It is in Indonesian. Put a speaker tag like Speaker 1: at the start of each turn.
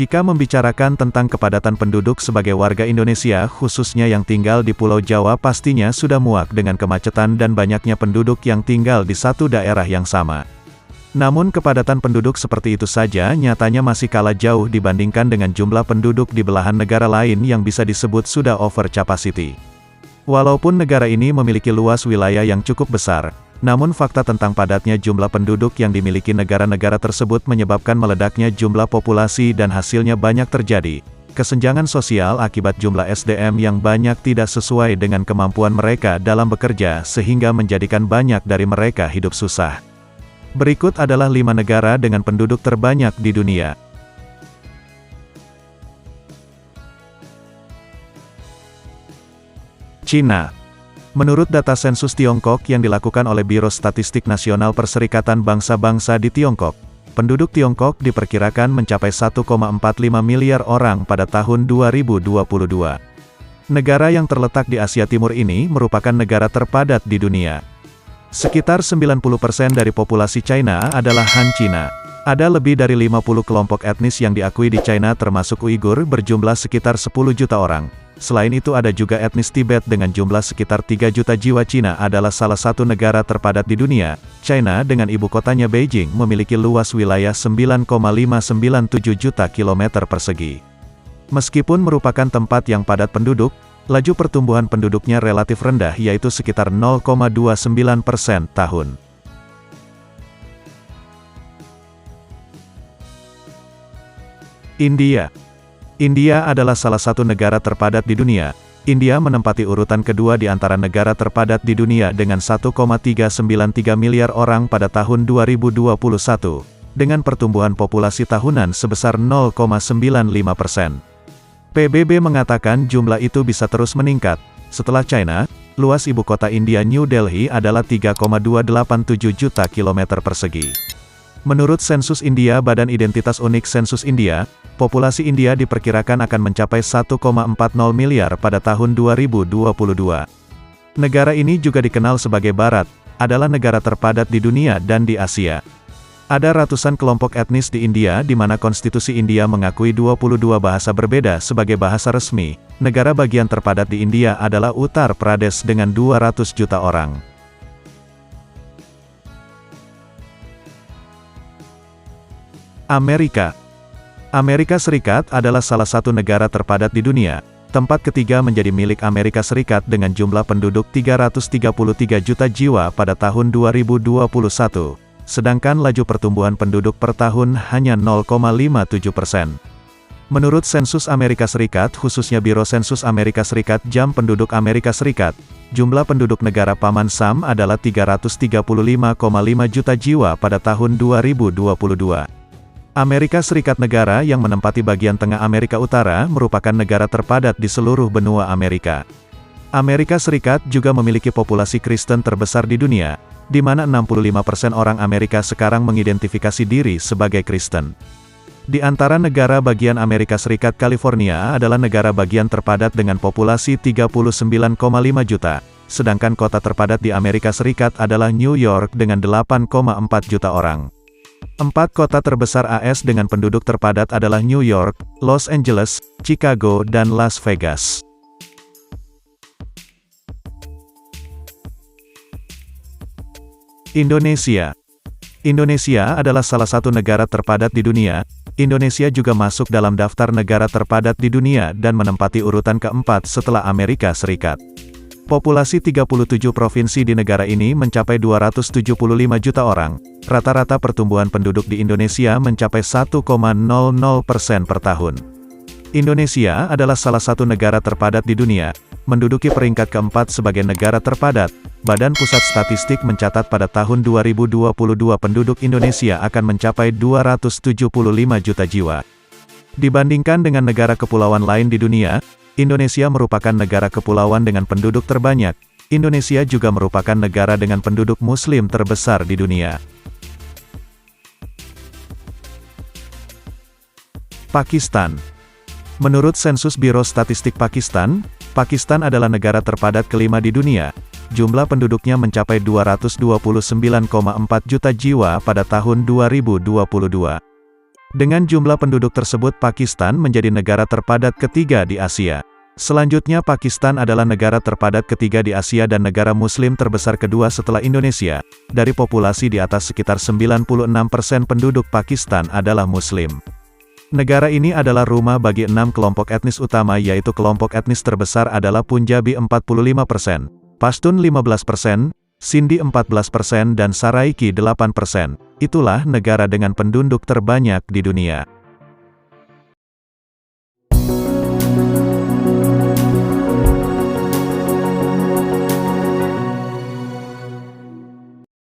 Speaker 1: Jika membicarakan tentang kepadatan penduduk sebagai warga Indonesia khususnya yang tinggal di Pulau Jawa pastinya sudah muak dengan kemacetan dan banyaknya penduduk yang tinggal di satu daerah yang sama. Namun kepadatan penduduk seperti itu saja nyatanya masih kalah jauh dibandingkan dengan jumlah penduduk di belahan negara lain yang bisa disebut sudah over capacity. Walaupun negara ini memiliki luas wilayah yang cukup besar, namun fakta tentang padatnya jumlah penduduk yang dimiliki negara-negara tersebut menyebabkan meledaknya jumlah populasi dan hasilnya banyak terjadi kesenjangan sosial akibat jumlah SDM yang banyak tidak sesuai dengan kemampuan mereka dalam bekerja sehingga menjadikan banyak dari mereka hidup susah. Berikut adalah 5 negara dengan penduduk terbanyak di dunia. Cina. Menurut data sensus Tiongkok yang dilakukan oleh Biro Statistik Nasional Perserikatan Bangsa-Bangsa di Tiongkok, penduduk Tiongkok diperkirakan mencapai 1,45 miliar orang pada tahun 2022. Negara yang terletak di Asia Timur ini merupakan negara terpadat di dunia. Sekitar 90% dari populasi China adalah Han Cina. Ada lebih dari 50 kelompok etnis yang diakui di China termasuk Uighur berjumlah sekitar 10 juta orang. Selain itu ada juga etnis Tibet dengan jumlah sekitar 3 juta jiwa. Cina adalah salah satu negara terpadat di dunia. China dengan ibu kotanya Beijing memiliki luas wilayah 9,597 juta kilometer persegi. Meskipun merupakan tempat yang padat penduduk, laju pertumbuhan penduduknya relatif rendah yaitu sekitar 0,29% tahun. India. India adalah salah satu negara terpadat di dunia. India menempati urutan kedua di antara negara terpadat di dunia dengan 1,393 miliar orang pada tahun 2021, dengan pertumbuhan populasi tahunan sebesar 0,95%. PBB mengatakan jumlah itu bisa terus meningkat. Setelah China, luas ibu kota India New Delhi adalah 3,287 juta kilometer persegi. Menurut sensus India Badan Identitas Unik Sensus India, populasi India diperkirakan akan mencapai 1,40 miliar pada tahun 2022. Negara ini juga dikenal sebagai Barat, adalah negara terpadat di dunia dan di Asia. Ada ratusan kelompok etnis di India di mana konstitusi India mengakui 22 bahasa berbeda sebagai bahasa resmi. Negara bagian terpadat di India adalah Uttar Pradesh dengan 200 juta orang. Amerika. Amerika Serikat adalah salah satu negara terpadat di dunia. Tempat ketiga menjadi milik Amerika Serikat dengan jumlah penduduk 333 juta jiwa pada tahun 2021. Sedangkan laju pertumbuhan penduduk per tahun hanya 0,57%. Menurut sensus Amerika Serikat khususnya Biro Sensus Amerika Serikat jam penduduk Amerika Serikat, jumlah penduduk negara Paman Sam adalah 335,5 juta jiwa pada tahun 2022. Amerika Serikat negara yang menempati bagian tengah Amerika Utara merupakan negara terpadat di seluruh benua Amerika. Amerika Serikat juga memiliki populasi Kristen terbesar di dunia, di mana 65% orang Amerika sekarang mengidentifikasi diri sebagai Kristen. Di antara negara bagian Amerika Serikat, California adalah negara bagian terpadat dengan populasi 39,5 juta, sedangkan kota terpadat di Amerika Serikat adalah New York dengan 8,4 juta orang. 4 kota terbesar AS dengan penduduk terpadat adalah New York, Los Angeles, Chicago, dan Las Vegas. Indonesia. Indonesia adalah salah satu negara terpadat di dunia. Indonesia juga masuk dalam daftar negara terpadat di dunia dan menempati urutan keempat setelah Amerika Serikat. Populasi 37 provinsi di negara ini mencapai 275 juta orang. Rata-rata pertumbuhan penduduk di Indonesia mencapai 1,00% per tahun. Indonesia adalah salah satu negara terpadat di dunia, menduduki peringkat keempat sebagai negara terpadat. Badan Pusat Statistik mencatat pada tahun 2022 penduduk Indonesia akan mencapai 275 juta jiwa. Dibandingkan dengan negara kepulauan lain di dunia, Indonesia merupakan negara kepulauan dengan penduduk terbanyak. Indonesia juga merupakan negara dengan penduduk Muslim terbesar di dunia. Pakistan. Menurut sensus Biro Statistik Pakistan, Pakistan adalah negara terpadat kelima di dunia. Jumlah penduduknya mencapai 229,4 juta jiwa pada tahun 2022. Dengan jumlah penduduk tersebut Pakistan menjadi negara terpadat ketiga di Asia. Selanjutnya Pakistan adalah negara terpadat ketiga di Asia dan negara muslim terbesar kedua setelah Indonesia. Dari populasi di atas sekitar 96% penduduk Pakistan adalah muslim. Negara ini adalah rumah bagi 6 kelompok etnis utama yaitu kelompok etnis terbesar adalah Punjabi 45%, Pashtun 15%, Sindhi 14% dan Saraiki 8%. Itulah negara dengan penduduk terbanyak di dunia.